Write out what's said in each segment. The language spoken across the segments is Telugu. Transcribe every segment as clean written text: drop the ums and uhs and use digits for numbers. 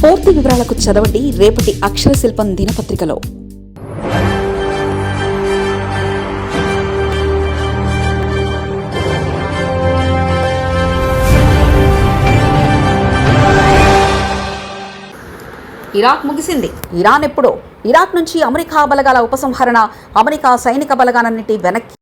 పూర్తి వివరాలకు చదవండి రేపటి అక్షర శిల్పం దినపత్రికలో. ఇరాక్ ముగిసింది, ఇరాన్ ఎప్పుడో. ఇరాక్ నుంచి అమెరికా బలగాల ఉపసంహరణ, అమెరికా సైనిక బలగాలన్నింటి వెనక్కి.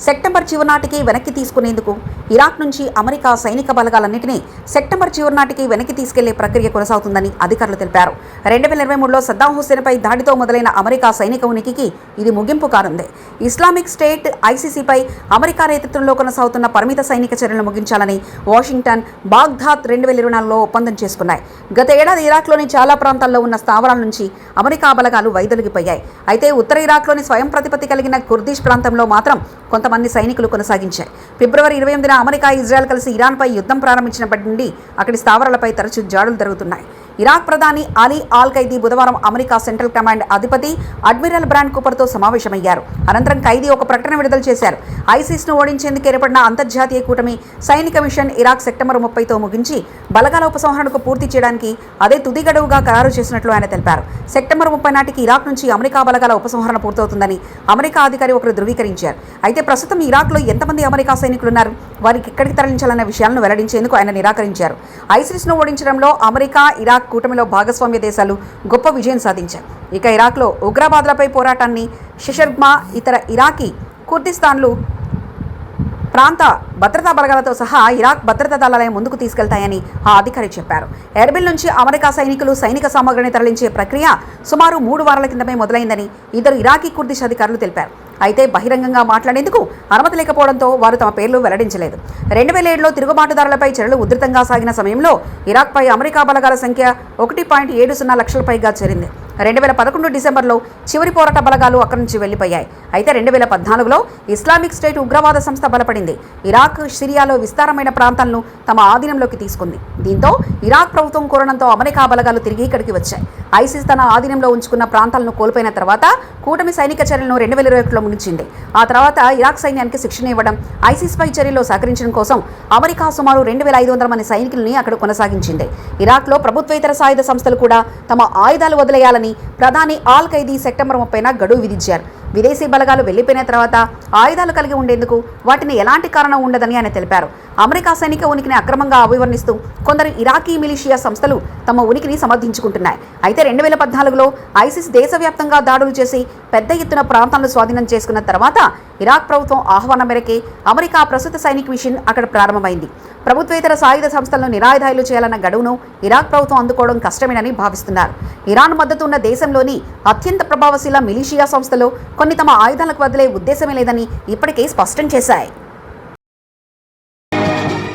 సెప్టెంబర్ చివరి నాటికి వెనక్కి తీసుకునేందుకు ఇరాక్ నుంచి అమెరికా సైనిక బలగాలన్నింటినీ సెప్టెంబర్ చివరి నాటికి వెనక్కి తీసుకెళ్లే ప్రక్రియ కొనసాగుతుందని అధికారులు తెలిపారు. 2023లో సద్దాం హుస్సేన్పై దాడితో మొదలైన అమెరికా సైనిక ఉనికికి ఇది ముగింపు కానుంది. ఇస్లామిక్ స్టేట్ ఐసీసీపై అమెరికా నేతృత్వంలో కొనసాగుతున్న పరిమిత సైనిక చర్యలను ముగించాలని వాషింగ్టన్, బాగ్దాద్ 2024లో ఒప్పందం చేసుకున్నాయి. గత ఏడాది ఇరాక్లోని చాలా ప్రాంతాల్లో ఉన్న స్థావరాల నుంచి అమెరికా బలగాలు వైదొలిగిపోయాయి. అయితే ఉత్తర ఇరాక్లోని స్వయం ప్రతిపత్తి కలిగిన కుర్దిష్ ప్రాంతంలో మాత్రం కొంతమంది సైనికులు కొనసాగించాయి. ఫిబ్రవరి 28న అమెరికా, ఇజ్రాయెల్ కలిసి ఇరాన్పై యుద్ధం ప్రారంభించినప్పటి నుండి అక్కడి స్థావరాలపై తరచూ దాడులు జరుగుతున్నాయి. ఇరాక్ ప్రధాని అలీ ఆల్ ఖైదీ బుధవారం అమెరికా సెంట్రల్ కమాండ్ అధిపతి అడ్మిరల్ బ్రాండ్ కూపర్తో సమావేశమయ్యారు. అనంతరం ఖైదీ ఒక ప్రకటన విడుదల చేశారు. ఐసిస్ను ఓడించేందుకు ఏర్పడిన అంతర్జాతీయ కూటమి సైనిక మిషన్ ఇరాక్ సెప్టెంబర్ 30తో ముగించి బలగాల ఉపసంహరణకు పూర్తి చేయడానికి అదే తుది గడువుగా ఖరారు చేసినట్లు ఆయన తెలిపారు. సెప్టెంబర్ 30 నాటికి ఇరాక్ నుంచి అమెరికా బలగాల ఉపసంహరణ పూర్తవుతుందని అమెరికా అధికారి ఒకరు ధృవీకరించారు. అయితే ప్రస్తుతం ఇరాక్లో ఎంతమంది అమెరికా సైనికులున్నారు, వారికి ఎక్కడికి తరలించాలన్న విషయాలను వెల్లడించేందుకు ఆయన నిరాకరించారు. ఐసిస్ను ఓడించడంలో అమెరికా, ఇరాక్ కూటమిలో భాగస్వామ్య దేశాలు గొప్ప విజయం సాధించాయి. ఇక ఇరాక్లో ఉగ్రవాదులపై పోరాటాన్ని షెషర్గ్మా, ఇతర ఇరాకీ కుర్దిస్తాన్లు ప్రాంత భద్రతా బలగాలతో సహా ఇరాక్ భద్రతా దళాలే ముందుకు తీసుకెళ్తాయని ఆ అధికారి చెప్పారు. ఎర్బిల్ నుంచి అమెరికా సైనికులు సైనిక సామగ్రిని తరలించే ప్రక్రియ సుమారు 3 వారాల కిందమే మొదలైందని ఇద్దరు ఇరాకీ కుర్దిష్ అధికారులు తెలిపారు. అయితే బహిరంగంగా మాట్లాడేందుకు అనుమతి లేకపోవడంతో వారు తమ పేర్లు వెల్లడించలేదు. 2007లో తిరుగుబాటుదారులపై చర్యలు ఉధృతంగా సాగిన సమయంలో ఇరాక్పై అమెరికా బలగాల సంఖ్య 1.70 లక్షల పైగా చేరింది. 2011 డిసెంబర్లో చివరి పోరాట బలగాలు అక్కడి నుంచి వెళ్లిపోయాయి. అయితే 2014లో ఇస్లామిక్ స్టేట్ ఉగ్రవాద సంస్థ బలపడింది. ఇరాక్, సిరియాలో విస్తారమైన ప్రాంతాలను తమ ఆధీనంలోకి తీసుకుంది. దీంతో ఇరాక్ ప్రభుత్వం కోరడంతో అమెరికా బలగాలు తిరిగి ఇక్కడికి వచ్చాయి. ఐసిస్ తన ఆధీనంలో ఉంచుకున్న ప్రాంతాలను కోల్పోయిన తర్వాత కూటమి సైనిక చర్యలను 2021లో ముగించింది. ఆ తర్వాత ఇరాక్ సైన్యానికి శిక్షణ ఇవ్వడం, ఐసిస్పై చర్యల్లో సహకరించడం కోసం అమెరికా సుమారు 2500 మంది సైనికుల్ని అక్కడ కొనసాగించింది. ఇరాక్లో ప్రభుత్వేతర సాయుధ సంస్థలు కూడా తమ ఆయుధాలు వదిలేయాలని ప్రధాని ఆల్ ఖైదీ సెప్టెంబర్ 30న గడువు విధించారు. విదేశీ బలగాలు వెళ్లిపోయిన తర్వాత ఆయుధాలు కలిగి ఉండేందుకు వాటిని ఎలాంటి కారణం ఉండదని ఆయన తెలిపారు. అమెరికా సైనిక ఉనికిని అక్రమంగా అభివర్ణిస్తూ కొందరు ఇరాకీ మిలిషియా సంస్థలు తమ ఉనికిని సమర్థించుకుంటున్నాయి. అయితే 2014లో ఐసిస్ దేశవ్యాప్తంగా దాడులు చేసి పెద్ద ఎత్తున ప్రాంతాలను స్వాధీనం చేసుకున్న తర్వాత ఇరాక్ ప్రభుత్వం ఆహ్వానం మేరకే అమెరికా ప్రస్తుత సైనిక మిషన్ అక్కడ ప్రారంభమైంది. ప్రభుత్వేతర సాయుధ సంస్థలను నిరాయుధాయులు చేయాలన్న గడువును ఇరాక్ ప్రభుత్వం అందుకోవడం కష్టమేనని భావిస్తున్నారు. ఇరాన్ మద్దతు ఉన్న దేశంలోని అత్యంత ప్రభావశీల మిలిషియా సంస్థలు కొన్ని తమ ఆయుధాలకు వదిలే ఉద్దేశమే లేదని ఇప్పటికే స్పష్టం చేశాయి.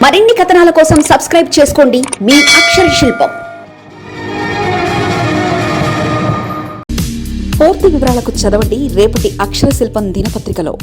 మరిన్ని కథనాల కోసం సబ్స్క్రైబ్ చేసుకోండి మీ అక్షర శిల్పం. పూర్తి వివరాలకు చదవండి రేపటి అక్షర శిల్పం దినపత్రికలో.